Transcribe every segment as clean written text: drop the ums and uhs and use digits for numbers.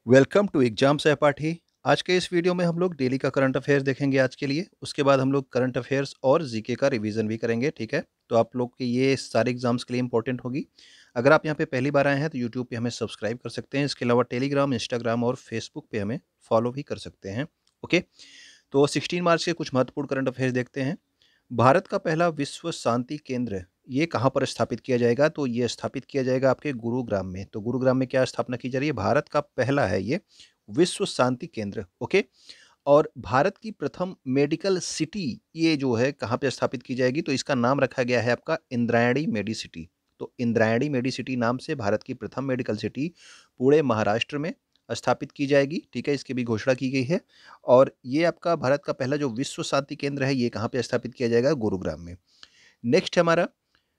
Welcome to exam सहपाठी। आज के इस वीडियो में हम लोग डेली का करंट अफेयर्स देखेंगे आज के लिए। उसके बाद हम लोग करंट अफेयर्स और जीके का रिवीजन भी करेंगे, ठीक है। तो आप लोग के ये सारे एग्जाम्स के लिए इंपॉर्टेंट होगी। अगर आप यहाँ पे पहली बार आए हैं तो यूट्यूब पे हमें सब्सक्राइब कर सकते हैं। इसके अलावा टेलीग्राम, इंस्टाग्राम और फेसबुक पे हमें फॉलो भी कर सकते हैं। ओके, तो 16 मार्च के कुछ महत्वपूर्ण करंट अफेयर्स देखते हैं। भारत का पहला विश्व शांति केंद्र ये कहाँ पर स्थापित किया जाएगा? तो ये स्थापित किया जाएगा आपके गुरुग्राम में। तो गुरुग्राम में क्या स्थापना की जा रही है? भारत का पहला है ये विश्व शांति केंद्र। ओके, और भारत की प्रथम मेडिकल सिटी ये जो है कहाँ पे स्थापित की जाएगी? तो इसका नाम रखा गया है आपका इंद्रायणी मेडिसिटी। तो इंद्रायणी मेडिसिटी नाम से भारत की प्रथम मेडिकल सिटी पुणे महाराष्ट्र में स्थापित की जाएगी, ठीक है। इसकी भी घोषणा की गई है। और ये आपका भारत का पहला जो विश्व शांति केंद्र है ये कहाँ पे स्थापित किया जाएगा? गुरुग्राम में। नेक्स्ट हमारा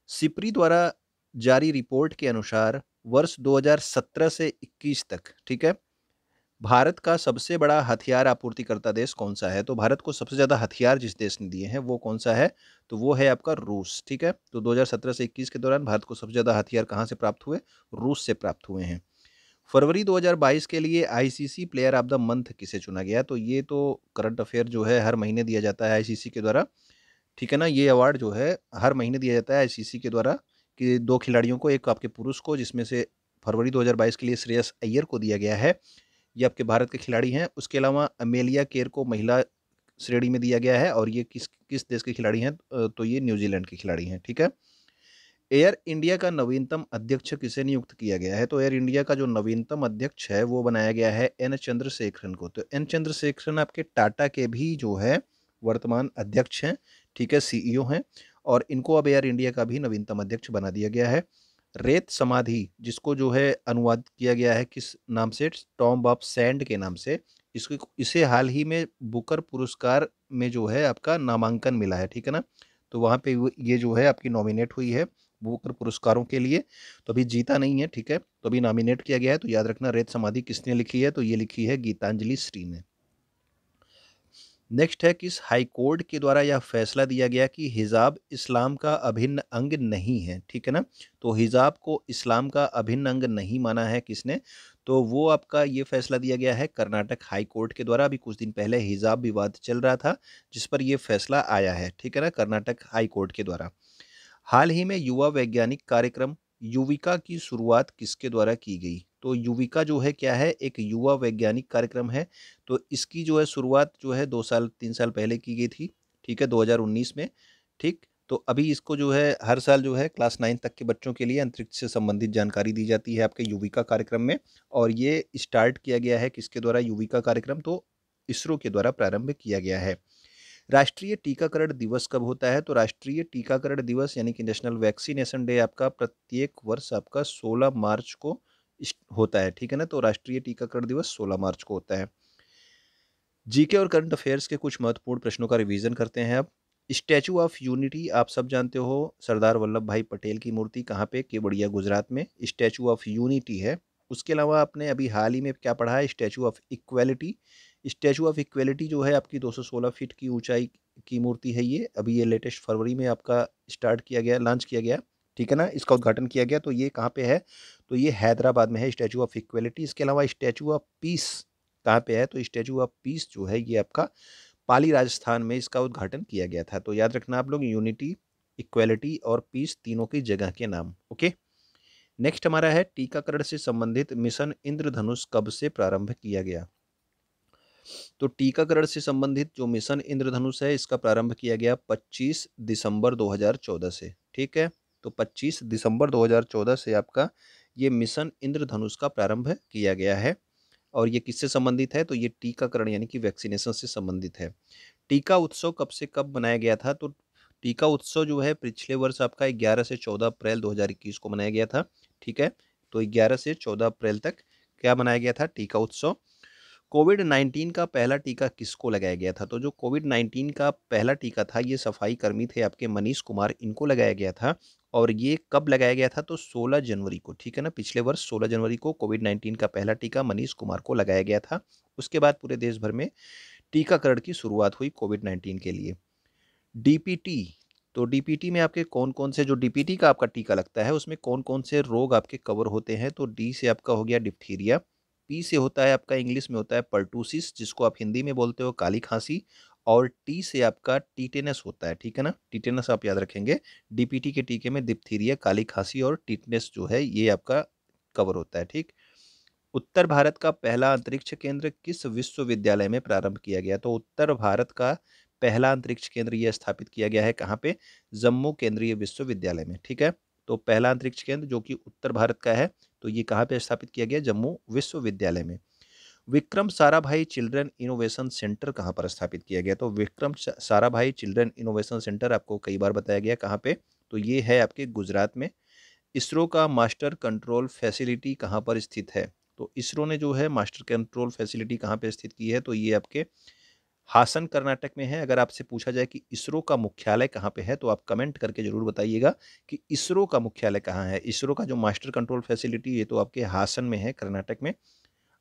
सिप्री द्वारा जारी रिपोर्ट के अनुसार वर्ष 2017 से 21 तक, ठीक है, भारत का सबसे बड़ा हथियार आपूर्तिकर्ता देश कौन सा है? तो भारत को सबसे ज़्यादा हथियार जिस देश ने दिए हैं वो कौन सा है? तो वो है आपका रूस, ठीक है। तो 2017 से 21 के दौरान भारत को सबसे ज़्यादा हथियार कहाँ से प्राप्त हुए? रूस से प्राप्त हुए हैं। फरवरी 2022 के लिए ICC player of the month किसे चुना गया? तो ये तो करंट अफेयर जो है हर महीने दिया जाता है आईसीसी के द्वारा, ठीक है ना। ये अवार्ड जो है हर महीने दिया जाता है आईसीसी के द्वारा कि दो खिलाड़ियों को, एक आपके पुरुष को जिसमें से फरवरी 2022 के लिए श्रेयस अय्यर को दिया गया है, ये आपके भारत के खिलाड़ी हैं। उसके अलावा अमेलिया केर को महिला श्रेणी में दिया गया है और ये किस किस देश के खिलाड़ी हैं? तो ये न्यूजीलैंड के खिलाड़ी हैं, ठीक है। एयर इंडिया का नवीनतम अध्यक्ष किसे नियुक्त किया गया है? तो एयर इंडिया का जो नवीनतम अध्यक्ष है वो बनाया गया है एन चंद्रशेखरन को। तो एन चंद्रशेखरन आपके टाटा के भी जो है वर्तमान अध्यक्ष हैं, ठीक है, सीईओ हैं। और इनको अब एयर इंडिया का भी नवीनतम अध्यक्ष बना दिया गया है। रेत समाधि जिसको जो है अनुवाद किया गया है किस नाम से? टॉम्ब ऑफ सैंड के नाम से। इसको इसे हाल ही में बुकर पुरस्कार में जो है आपका नामांकन मिला है, ठीक है ना। तो वहाँ पे ये जो है आपकी नॉमिनेट हुई है बुकर पुरस्कारों के लिए। तो अभी जीता नहीं है, ठीक है, तो अभी नॉमिनेट किया गया है। तो याद रखना रेत समाधि किसने लिखी है? तो ये लिखी है गीतांजलि श्री ने। नेक्स्ट है किस हाई कोर्ट के द्वारा यह फैसला दिया गया कि हिजाब इस्लाम का अभिन्न अंग नहीं है, ठीक है ना। तो हिजाब को इस्लाम का अभिन्न अंग नहीं माना है किसने? तो वो आपका ये फैसला दिया गया है कर्नाटक हाई कोर्ट के द्वारा। अभी कुछ दिन पहले हिजाब विवाद चल रहा था जिस पर ये फैसला आया है, ठीक है ना, कर्नाटक हाई कोर्ट के द्वारा। हाल ही में युवा वैज्ञानिक कार्यक्रम युविका की शुरुआत किसके द्वारा की गई? तो युविका जो है क्या है? एक युवा वैज्ञानिक कार्यक्रम है। तो इसकी जो है शुरुआत जो है 2 साल 3 साल पहले की गई थी, ठीक है, 2019 में, ठीक। तो अभी इसको जो है हर साल जो है क्लास 9 तक के बच्चों के लिए अंतरिक्ष से संबंधित जानकारी दी जाती है आपके युविका कार्यक्रम में। और ये स्टार्ट किया गया है किसके द्वारा? युविका कार्यक्रम तो इसरो के द्वारा प्रारंभ किया गया है। राष्ट्रीय टीकाकरण दिवस कब होता है? तो राष्ट्रीय टीकाकरण दिवस यानी कि नेशनल वैक्सीनेशन डे आपका प्रत्येक वर्ष आपका 16 मार्च को होता है, ठीक है ना। तो राष्ट्रीय टीकाकरण दिवस 16 मार्च को होता है। जीके और करंट अफेयर्स के कुछ महत्वपूर्ण प्रश्नों का रिवीजन करते हैं अब। स्टैचू ऑफ यूनिटी आप सब जानते हो, सरदार वल्लभ भाई पटेल की मूर्ति कहाँ पे? केवड़िया गुजरात में स्टैचू ऑफ यूनिटी है। उसके अलावा आपने अभी हाल ही में क्या पढ़ा है? Statue of equality. Statue of equality जो है आपकी 216 फीट की ऊंचाई की मूर्ति है। ये अभी ये लेटेस्ट फरवरी में आपका स्टार्ट किया गया, लॉन्च किया गया, ठीक है ना, इसका उद्घाटन किया गया। तो ये कहाँ पे है? तो ये हैदराबाद में है स्टैचू ऑफ इक्वेलिटी। इसके अलावा स्टैचू ऑफ पीस कहाँ पे है? तो स्टैचू ऑफ पीस जो है ये आपका पाली राजस्थान में इसका उद्घाटन किया गया था। तो याद रखना आप लोग यूनिटी, इक्वेलिटी और पीस तीनों की जगह के नाम। ओके, नेक्स्ट हमारा है टीकाकरण से संबंधित मिशन इंद्रधनुष कब से प्रारंभ किया गया? तो टीकाकरण से संबंधित जो मिशन इंद्रधनुष है इसका प्रारंभ किया गया 25 दिसंबर 2014 से, ठीक है। तो 25 दिसंबर 2014 से आपका ये मिशन इंद्रधनुष का प्रारंभ किया गया है। और ये किससे संबंधित है? तो ये टीकाकरण यानी कि वैक्सीनेशन से संबंधित है। टीका उत्सव कब से कब मनाया गया था? तो टीका उत्सव जो है पिछले वर्ष आपका 11 से 14 अप्रैल 2021 को मनाया गया था, ठीक है। तो 11 से 14 अप्रैल तक क्या मनाया गया था? टीका उत्सव। कोविड-19 का पहला टीका किसको लगाया गया था? तो जो कोविड-19 का पहला टीका था ये सफाई कर्मी थे आपके मनीष कुमार, इनको लगाया गया था। और ये कब लगाया गया था? तो 16 जनवरी को, ठीक है ना, पिछले वर्ष 16 जनवरी को कोविड-19 का पहला टीका मनीष कुमार को लगाया गया था। उसके बाद पूरे देश भर में टीकाकरण की शुरुआत हुई कोविड-19 के लिए। डीपीटी, तो डीपीटी में आपके कौन-कौन से, जो डीपीटी का आपका टीका लगता है उसमें कौन-कौन से रोग आपके कवर होते हैं? तो डी से आपका हो गया डिप्थीरिया, पी से होता है आपका इंग्लिश में होता है पर्टूसिस, जिसको आप हिंदी में बोलते हो काली खांसी, और टी से आपका टीटेनस होता है, ठीक है ना, टीटेनस आप याद रखेंगे, डीपीटी के टीके में डिप्थीरिया, काली खांसी और टीटेनस जो है ये आपका कवर होता है, ठीक। उत्तर भारत का पहला अंतरिक्ष केंद्र किस विश्वविद्यालय में प्रारंभ किया गया? तो उत्तर भारत का पहला अंतरिक्ष केंद्र यह स्थापित किया गया है कहाँ पे? जम्मू केंद्रीय विश्वविद्यालय में, ठीक है। तो पहला अंतरिक्ष केंद्र जो कि उत्तर भारत का है, तो ये कहाँ पे स्थापित किया गया? जम्मू विश्वविद्यालय में। Vikram Sarabhai children innovation centre कहाँ पर स्थापित किया गया? तो Vikram Sarabhai children innovation centre आपको कई बार बताया गया कहाँ पे? तो ये है आपके गुजरात में। इसरो का मास्टर कंट्रोल फैसिलिटी कहाँ पर स्थित है? तो इसरो ने जो है मास्टर कंट्रोल फैसिलिटी कहाँ पे स्थित की है? तो ये आपके हासन कर्नाटक में है। अगर आपसे पूछा जाए कि इसरो का मुख्यालय कहाँ पे है, तो आप कमेंट करके जरूर बताइएगा कि इसरो का मुख्यालय कहाँ है। इसरो का जो मास्टर कंट्रोल फैसिलिटी ये तो आपके हासन में है, कर्नाटक में।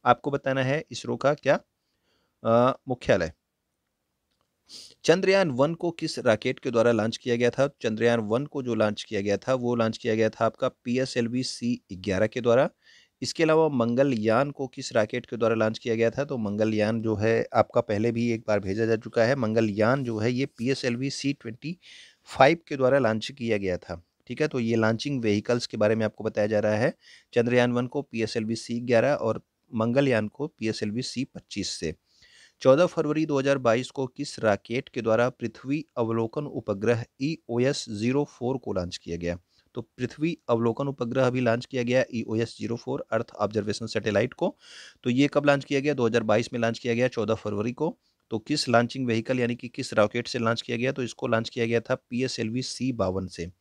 आपको बताना है इसरो का क्या मुख्यालय। चंद्रयान-1 को किस रॉकेट के द्वारा लॉन्च किया गया था? चंद्रयान-1 को जो लॉन्च किया गया था, वो लॉन्च किया गया था आपका PSLV-C11 के द्वारा। इसके अलावा मंगलयान को किस रॉकेट के द्वारा लॉन्च किया गया था? तो मंगलयान जो है आपका पहले भी एक बार भेजा जा चुका है। मंगलयान जो है ये PSLV-C25 के द्वारा लॉन्च किया गया था, ठीक है। तो ये लॉन्चिंग व्हीकल्स के बारे में आपको बताया जा रहा है। चंद्रयान-1 को PSLV-C11 और मंगलयान को PSLV-C25 से। 14 फरवरी 2022 को किस रॉकेट के द्वारा पृथ्वी अवलोकन उपग्रह EOS-04 को लॉन्च किया गया? तो पृथ्वी अवलोकन उपग्रह अभी लॉन्च किया गया EOS-04 अर्थ ऑब्जर्वेशन सैटेलाइट को। तो ये कब लॉन्च किया गया? 2022 में लॉन्च किया गया 14 फरवरी को। तो किस लॉन्चिंग व्हीकल यानी कि किस रॉकेट से लॉन्च किया गया? तो इसको लॉन्च किया गया था PSLV-C52 से।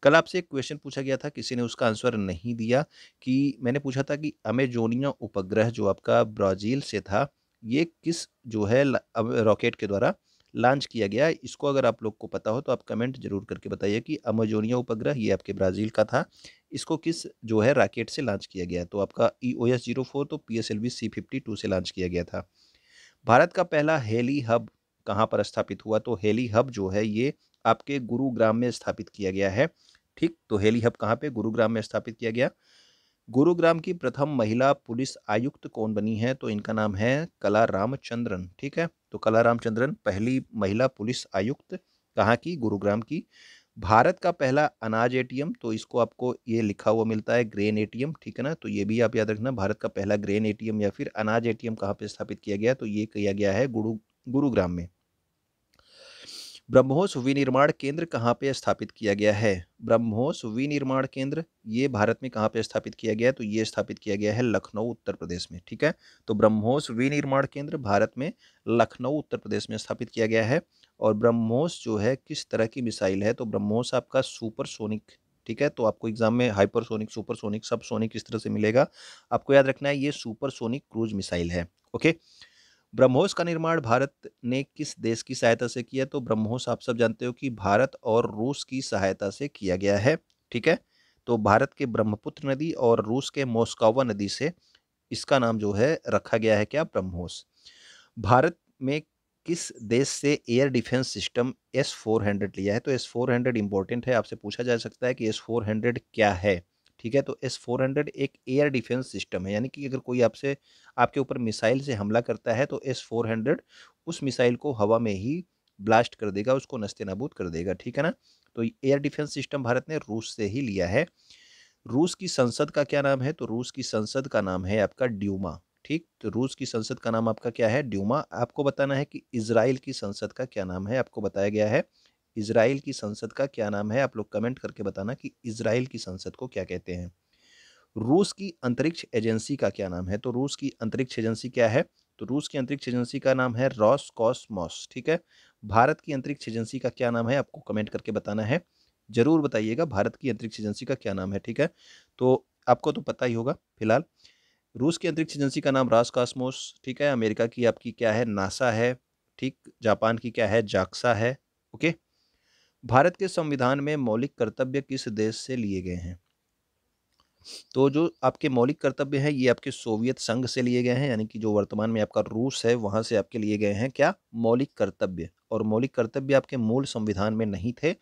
कल आपसे एक क्वेश्चन पूछा गया था, किसी ने उसका आंसर नहीं दिया, कि मैंने पूछा था कि अमेजोनिया उपग्रह जो आपका ब्राज़ील से था, ये किस जो है अब रॉकेट के द्वारा लॉन्च किया गया? इसको अगर आप लोग को पता हो तो आप कमेंट जरूर करके बताइए कि अमेजोनिया उपग्रह ये आपके ब्राज़ील का था, इसको किस जो है रॉकेट से लॉन्च किया गया? तो आपका EOS-04 तो PSLV-C52 से लॉन्च किया गया था। भारत का पहला हेली हब कहाँ पर स्थापित हुआ? तो हेली हब जो है ये आपके गुरुग्राम में स्थापित किया गया है, ठीक। तो हेली हब कहाँ पे? गुरुग्राम में स्थापित किया गया। गुरुग्राम की प्रथम महिला पुलिस आयुक्त कौन बनी है? तो इनका नाम है कला रामचंद्रन, ठीक है। तो कला रामचंद्रन पहली महिला पुलिस आयुक्त कहाँ की? गुरुग्राम की। भारत का पहला अनाज एटीएम, तो इसको आपको ये लिखा हुआ मिलता है ग्रेन एटीएम, ठीक है ना। तो ये भी आप याद रखना, भारत का पहला ग्रेन एटीएम या फिर अनाज एटीएम कहाँ पे स्थापित किया गया? तो ये किया गया है गुरुग्राम में। ब्रह्मोस विनिर्माण केंद्र कहाँ पे स्थापित किया गया है? ब्रह्मोस विनिर्माण केंद्र ये भारत में कहाँ पे स्थापित किया गया है? तो ये स्थापित किया गया है लखनऊ उत्तर प्रदेश में, ठीक है। तो ब्रह्मोस विनिर्माण केंद्र भारत में लखनऊ उत्तर प्रदेश में स्थापित किया गया है। और ब्रह्मोस जो है किस तरह की मिसाइल है? तो ब्रह्मोस आपका सुपरसोनिक, ठीक है। तो आपको एग्जाम में हाइपरसोनिक, सुपरसोनिक, सबसोनिक इस तरह से मिलेगा, आपको याद रखना है ये सुपरसोनिक क्रूज मिसाइल है, ओके। ब्रह्मोस का निर्माण भारत ने किस देश की सहायता से किया? तो ब्रह्मोस आप सब जानते हो कि भारत और रूस की सहायता से किया गया है, ठीक है। तो भारत के ब्रह्मपुत्र नदी और रूस के मोस्कवा नदी से इसका नाम जो है रखा गया है क्या? ब्रह्मोस। भारत में किस देश से एयर डिफेंस सिस्टम S-400 लिया है? तो S-400 इंपॉर्टेंट है, आपसे पूछा जा सकता है कि S-400 क्या है, ठीक है। तो S-400 एक एयर डिफेंस सिस्टम है, यानी कि अगर कोई आपसे आपके ऊपर मिसाइल से हमला करता है तो S-400 उस मिसाइल को हवा में ही ब्लास्ट कर देगा, उसको नस्ते-नाबूद कर देगा, ठीक है ना। तो एयर डिफेंस सिस्टम भारत ने रूस से ही लिया है। रूस की संसद का क्या नाम है? तो रूस की संसद का नाम है आपका ड्यूमा, ठीक। तो रूस की संसद का नाम आपका क्या है? ड्यूमा। आपको बताना है कि इज़राइल की संसद का क्या नाम है? आपको बताया गया है इज़राइल की संसद का क्या नाम है? आप लोग कमेंट करके बताना कि इज़राइल की संसद को क्या कहते हैं। रूस की अंतरिक्ष एजेंसी का क्या नाम है? तो रूस की अंतरिक्ष एजेंसी क्या है? तो रूस की अंतरिक्ष एजेंसी का नाम है रॉसकॉसमॉस, ठीक है। भारत की अंतरिक्ष एजेंसी का क्या नाम है? आपको कमेंट करके बताना है, जरूर बताइएगा भारत की अंतरिक्ष एजेंसी का क्या नाम है, ठीक है। तो आपको तो पता ही होगा फिलहाल, रूस की अंतरिक्ष एजेंसी का नाम रॉसकॉसमॉस, ठीक है। अमेरिका की आपकी क्या है? नासा है, ठीक। जापान की क्या है? जाक्सा है, ओके। भारत के संविधान में मौलिक कर्तव्य किस देश से लिए गए हैं? तो जो आपके मौलिक कर्तव्य हैं ये आपके सोवियत संघ से लिए गए हैं, यानी कि जो वर्तमान में आपका रूस है वहाँ से आपके लिए गए हैं क्या? मौलिक कर्तव्य। और मौलिक कर्तव्य आपके मूल संविधान में नहीं थे,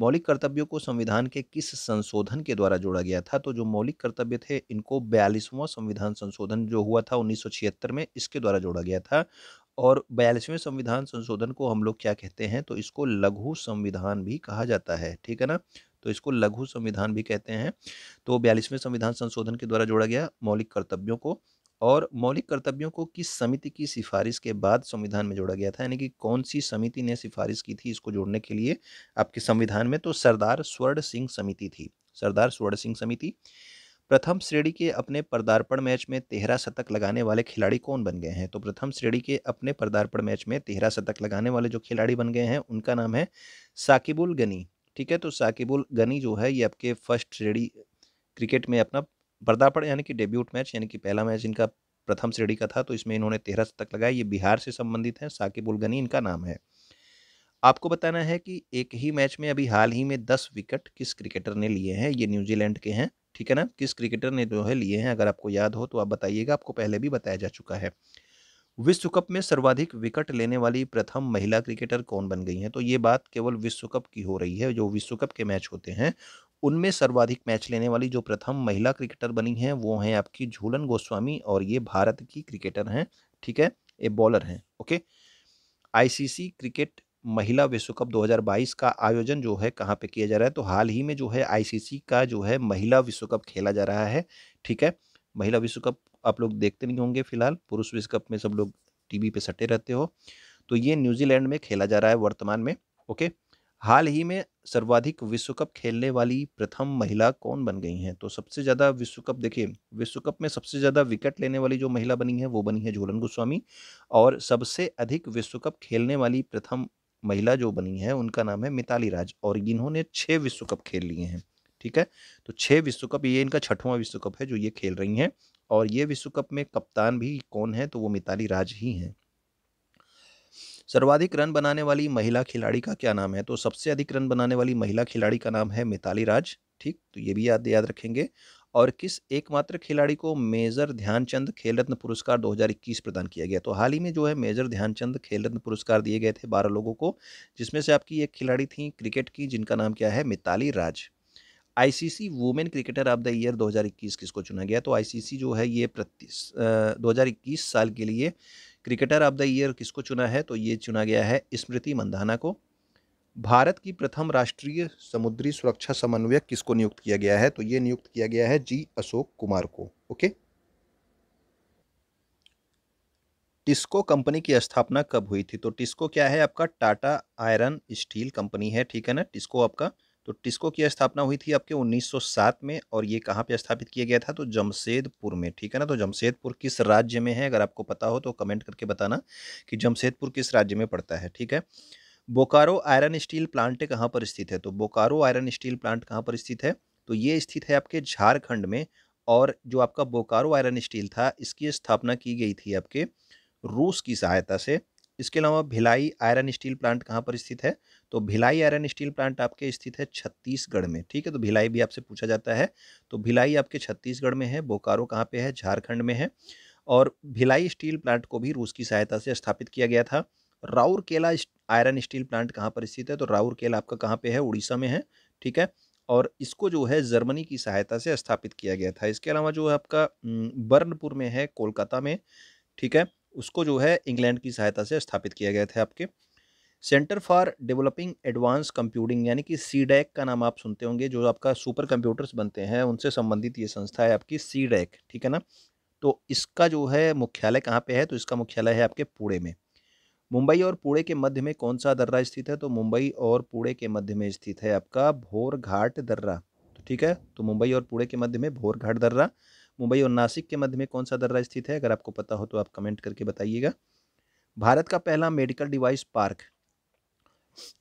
मौलिक कर्तव्यों को संविधान के किस संशोधन के द्वारा जोड़ा गया था? तो जो मौलिक कर्तव्य थे इनको 42वां संविधान संशोधन जो हुआ था 1976 में, इसके द्वारा जोड़ा गया था। और 42वें संविधान संशोधन को हम लोग क्या कहते हैं? तो इसको लघु संविधान भी कहा जाता है, ठीक है ना? तो इसको लघु संविधान भी कहते हैं। तो 42वें संविधान संशोधन के द्वारा जोड़ा गया मौलिक कर्तव्यों को। और मौलिक कर्तव्यों को किस समिति की सिफारिश के बाद संविधान में जोड़ा गया था? यानी कि कौन सी समिति ने सिफारिश की थी इसको जोड़ने के लिए आपके संविधान में? तो सरदार स्वर्ण सिंह समिति थी, सरदार स्वर्ण सिंह समिति। प्रथम श्रेणी के अपने पदार्पण मैच में 13 शतक लगाने वाले खिलाड़ी कौन बन गए हैं? तो प्रथम श्रेणी के अपने पदार्पण मैच में 13 शतक लगाने वाले जो खिलाड़ी बन गए हैं उनका नाम है साकिबुल गनी, ठीक है? तो साकिबुल गनी जो है ये आपके फर्स्ट श्रेणी क्रिकेट में अपना पदार्पण यानी कि डेब्यूट मैच यानी कि पहला मैच इनका प्रथम श्रेणी का था, तो इसमें इन्होंने 13 शतक लगाए। ये बिहार से संबंधित हैं, साकिबुल गनी इनका नाम है। आपको बताना है कि एक ही मैच में अभी हाल ही में 10 विकेट किस क्रिकेटर ने लिए हैं? ये न्यूजीलैंड के हैं, ठीक है ना? किस क्रिकेटर ने जो है लिए हैं? अगर आपको याद हो तो आप बताइएगा, आपको पहले भी बताया जा चुका है। विश्व कप में सर्वाधिक विकेट लेने वाली प्रथम महिला क्रिकेटर कौन बन गई हैं? तो ये बात केवल विश्व कप की हो रही है। जो विश्व कप के मैच होते हैं उनमें सर्वाधिक मैच लेने वाली जो प्रथम महिला क्रिकेटर बनी हैं वो हैं आपकी झूलन गोस्वामी, और ये भारत की क्रिकेटर हैं, ठीक है? ये बॉलर हैं, ओके? आईसीसी क्रिकेट महिला विश्व कप 2022 का आयोजन जो है कहाँ पे किया जा रहा है? तो हाल ही में जो है आईसीसी का जो है महिला विश्व कप खेला जा रहा है, ठीक है? महिला विश्व कप आप लोग देखते नहीं होंगे फिलहाल, पुरुष विश्व कप में सब लोग टीवी पे सटे रहते हो। तो ये न्यूजीलैंड में खेला जा रहा है वर्तमान में, ओके? हाल ही में सर्वाधिक विश्व कप खेलने वाली प्रथम महिला कौन बन गई हैं? तो सबसे ज़्यादा विश्व कप देखिए, विश्व कप में सबसे ज़्यादा विकेट लेने वाली जो महिला बनी है वो बनी है झूलन गोस्वामी। और सबसे अधिक विश्व कप खेलने वाली प्रथम महिला जो बनी है उनका नाम है मिताली राज, और इन्होंने 6 विश्व कप खेल लिए हैं, ठीक है? तो 6 विश्व कप, ये इनका 6वां विश्व कप है जो ये खेल रही हैं। और ये विश्व कप में कप्तान भी कौन है? तो वो मिताली राज ही हैं। सर्वाधिक रन बनाने वाली महिला खिलाड़ी का क्या नाम है? तो सबसे अधिक रन बनाने वाली महिला खिलाड़ी का नाम है मिताली राज, ठीक? तो ये भी याद याद रखेंगे। और किस एकमात्र खिलाड़ी को मेजर ध्यानचंद खेल रत्न पुरस्कार 2021 प्रदान किया गया? तो हाल ही में जो है मेजर ध्यानचंद खेल रत्न पुरस्कार दिए गए थे 12 लोगों को, जिसमें से आपकी एक खिलाड़ी थी क्रिकेट की जिनका नाम क्या है? Mithali Raj. ICC women cricketer of the year 2021 किसको चुना गया? तो आईसीसी जो है ये 2021 साल के लिए क्रिकेटर ऑफ द ईयर किसको चुना है? तो ये चुना गया है स्मृति मंधाना को। भारत की प्रथम राष्ट्रीय समुद्री सुरक्षा समन्वयक किसको नियुक्त किया गया है? तो ये नियुक्त किया गया है जी अशोक कुमार को, ओके? टिस्को कंपनी की स्थापना कब हुई थी? तो टिस्को क्या है आपका? टाटा आयरन स्टील कंपनी है, ठीक है ना? टिस्को आपका, तो टिस्को की स्थापना हुई थी आपके 1907 में, और ये कहाँ पे स्थापित किया गया था? तो जमशेदपुर में, ठीक है ना? तो जमशेदपुर किस राज्य में है? अगर आपको पता हो तो कमेंट करके बताना कि जमशेदपुर किस राज्य में पड़ता है, ठीक है? बोकारो आयरन स्टील प्लांट कहाँ पर स्थित है? तो बोकारो आयरन स्टील प्लांट कहाँ पर स्थित है? तो ये स्थित है आपके झारखंड में। और जो आपका बोकारो आयरन स्टील था इसकी स्थापना की गई थी आपके रूस की सहायता से। इसके अलावा भिलाई आयरन स्टील प्लांट कहाँ पर स्थित है? तो भिलाई आयरन स्टील प्लांट आपके स्थित है छत्तीसगढ़ में, ठीक है? तो भिलाई भी आपसे पूछा जाता है, तो भिलाई आपके छत्तीसगढ़ में है। बोकारो कहाँ पे है? झारखंड में है। और भिलाई स्टील प्लांट को भी रूस की सहायता से स्थापित किया गया था। राउरकेला आयरन स्टील प्लांट कहाँ पर स्थित है? तो राउरकेला आपका कहाँ पे है? उड़ीसा में है, ठीक है? और इसको जो है जर्मनी की सहायता से स्थापित किया गया था। इसके अलावा जो है आपका बर्नपुर में है कोलकाता में, ठीक है? उसको जो है इंग्लैंड की सहायता से स्थापित किया गया था आपके। Centre for developing advance computing यानी कि सीडैक का नाम आप सुनते होंगे, जो आपका सुपर कंप्यूटर्स बनते हैं उनसे संबंधित ये संस्था है आपकी सीडैक, ठीक है ना? तो इसका जो है मुख्यालय कहाँ पे है? तो इसका मुख्यालय है आपके पुणे में। मुंबई और पुणे के मध्य में कौन सा दर्रा स्थित है? तो मुंबई और पुणे के मध्य में स्थित है आपका भोरघाट दर्रा, तो ठीक है? तो मुंबई और पुणे के मध्य में भोरघाट दर्रा। मुंबई और नासिक के मध्य में कौन सा दर्रा स्थित है? अगर आपको पता हो तो आप कमेंट करके बताइएगा। भारत का पहला मेडिकल डिवाइस पार्क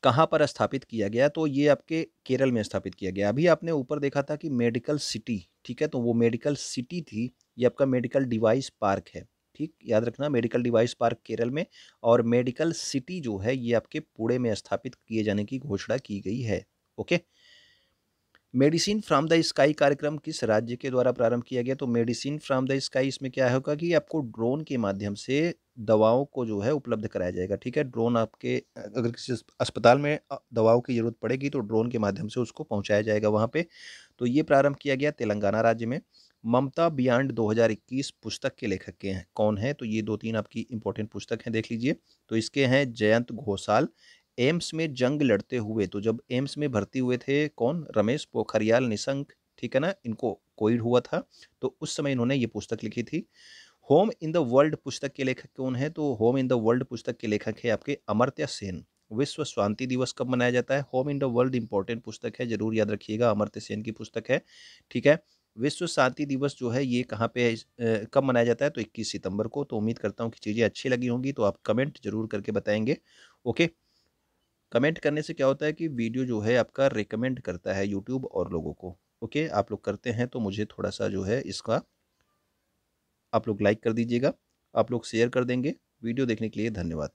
कहाँ पर स्थापित किया गया? तो ये आपके केरल में स्थापित किया गया। अभी आपने ऊपर देखा था कि मेडिकल सिटी, ठीक है? तो वो मेडिकल सिटी थी, ये आपका मेडिकल डिवाइस पार्क है, ठीक? याद रखना, मेडिकल डिवाइस पार्क केरल में, और मेडिकल सिटी जो है ये आपके पुणे में स्थापित किए जाने की घोषणा की गई है, okay? Medicine from the sky कार्यक्रम किस राज्य के द्वारा प्रारंभ किया गया? तो मेडिसिन फ्रॉम द स्काई इसमें क्या होगा कि आपको ड्रोन के माध्यम से दवाओं को जो है उपलब्ध कराया जाएगा, ठीक है। ड्रोन आपके अगर किसी अस्पताल में दवाओं की ज़रूरत पड़ेगी तो ड्रोन के माध्यम से उसको पहुँचाया जाएगा वहाँ पे। तो ये प्रारंभ किया गया तेलंगाना राज्य में। ममता बियॉन्ड 2021 पुस्तक के लेखक के हैं कौन है? तो ये 2-3 आपकी इम्पोर्टेंट पुस्तक हैं, देख लीजिए। तो इसके हैं जयंत घोषाल, एम्स में जंग लड़ते हुए। तो जब एम्स में भर्ती हुए थे कौन? रमेश पोखरियाल निशंक, ठीक है ना? इनको कोविड हुआ था, तो उस समय इन्होंने ये पुस्तक लिखी थी। होम इन द वर्ल्ड पुस्तक के लेखक कौन है? तो होम इन द वर्ल्ड पुस्तक के लेखक है आपके अमर्त्य सेन। विश्व शांति दिवस कब मनाया जाता है? Home in the world important पुस्तक है, जरूर याद रखिएगा, अमर्त्य सेन की पुस्तक है, ठीक है। विश्व शांति दिवस जो है ये कहाँ पे है, कब मनाया जाता है? तो 21 सितंबर को। तो उम्मीद करता हूँ कि चीज़ें अच्छी लगी होंगी, तो आप कमेंट जरूर करके बताएंगे। ओके, कमेंट करने से क्या होता है कि वीडियो जो है आपका रिकमेंड करता है यूट्यूब और लोगों को। ओके, आप लोग करते हैं तो मुझे थोड़ा सा जो है इसका आप लोग लाइक कर दीजिएगा, आप लोग शेयर कर देंगे। वीडियो देखने के लिए धन्यवाद।